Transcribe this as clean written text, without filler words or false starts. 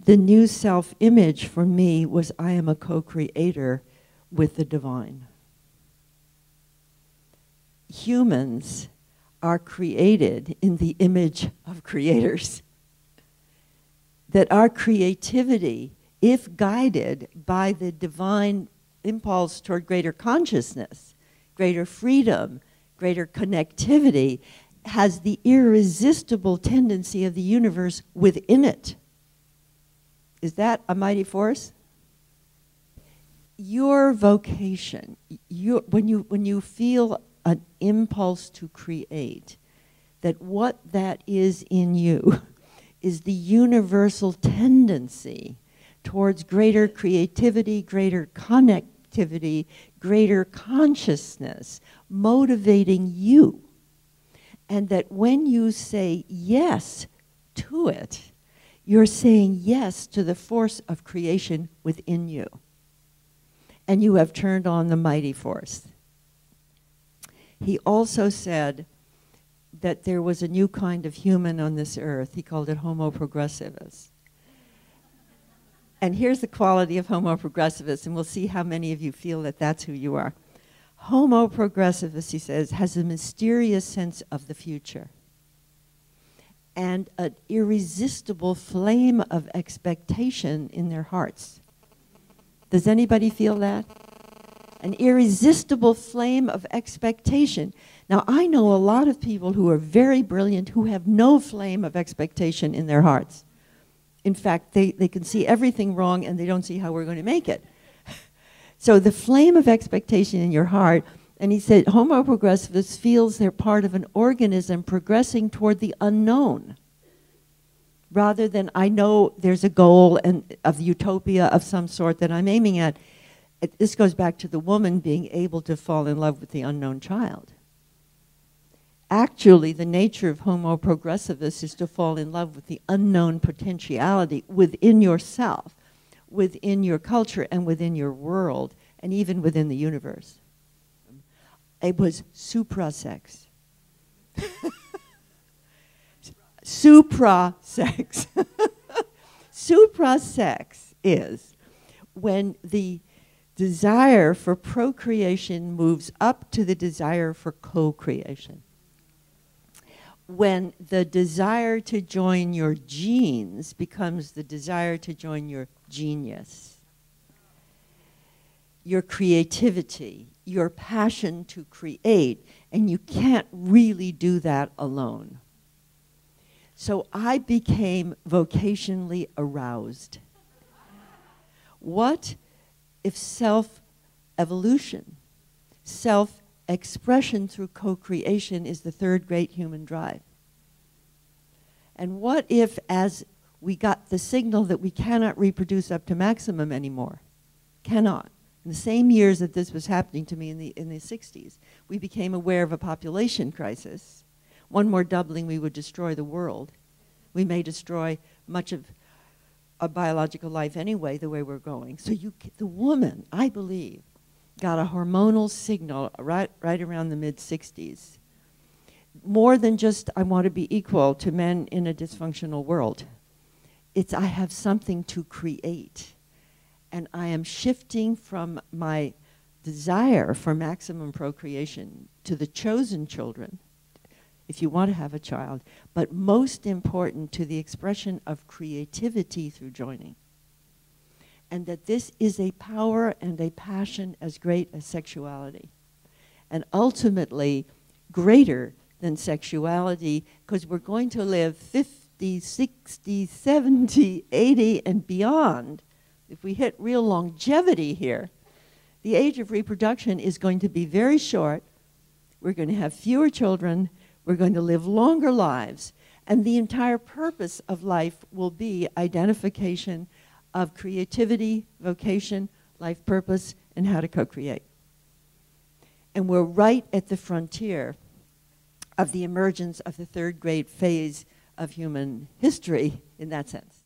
the new self-image for me was I am a co-creator with the divine. Humans are created in the image of creators. That our creativity, if guided by the divine impulse toward greater consciousness, greater freedom, greater connectivity, has the irresistible tendency of the universe within it. Is that a mighty force? Your vocation, when you feel an impulse to create, that what that is in you is the universal tendency towards greater creativity, greater connectivity, greater consciousness, motivating you. And that when you say yes to it, you're saying yes to the force of creation within you. And you have turned on the mighty force. He also said that there was a new kind of human on this earth. He called it Homo progressivus. And here's the quality of Homo progressivus, and we'll see how many of you feel that that's who you are. Homo progressivus, he says, has a mysterious sense of the future and an irresistible flame of expectation in their hearts. Does anybody feel that? An irresistible flame of expectation. Now, I know a lot of people who are very brilliant who have no flame of expectation in their hearts. In fact, they can see everything wrong and they don't see how we're going to make it. So the flame of expectation in your heart, and he said, Homo progressivus feels they're part of an organism progressing toward the unknown, rather than I know there's a goal and of utopia of some sort that I'm aiming at. This goes back to the woman being able to fall in love with the unknown child. Actually, the nature of Homo progressivus is to fall in love with the unknown potentiality within yourself, within your culture, and within your world, and even within the universe. It was supra-sex. Supra-sex. Supra-sex is when the desire for procreation moves up to the desire for co-creation. When the desire to join your genes becomes the desire to join your genius, your creativity, your passion to create, and you can't really do that alone. So I became vocationally aroused. What if self-evolution, self-expression through co-creation is the third great human drive? And what if, as we got the signal that we cannot reproduce up to maximum anymore, cannot, in the same years that this was happening to me in the 60s, we became aware of a population crisis. One more doubling, we would destroy the world. We may destroy much of biological life anyway, the way we're going. So the woman, I believe, got a hormonal signal right around the mid-60s. More than just, I want to be equal to men in a dysfunctional world. It's, I have something to create. And I am shifting from my desire for maximum procreation to the chosen children, if you want to have a child, but most important to the expression of creativity through joining. And that this is a power and a passion as great as sexuality. And ultimately greater than sexuality, because we're going to live 50, 60, 70, 80, and beyond. If we hit real longevity here, the age of reproduction is going to be very short. We're going to have fewer children. We're going to live longer lives. And the entire purpose of life will be identification of creativity, vocation, life purpose, and how to co-create. And we're right at the frontier of the emergence of the third great phase of human history in that sense.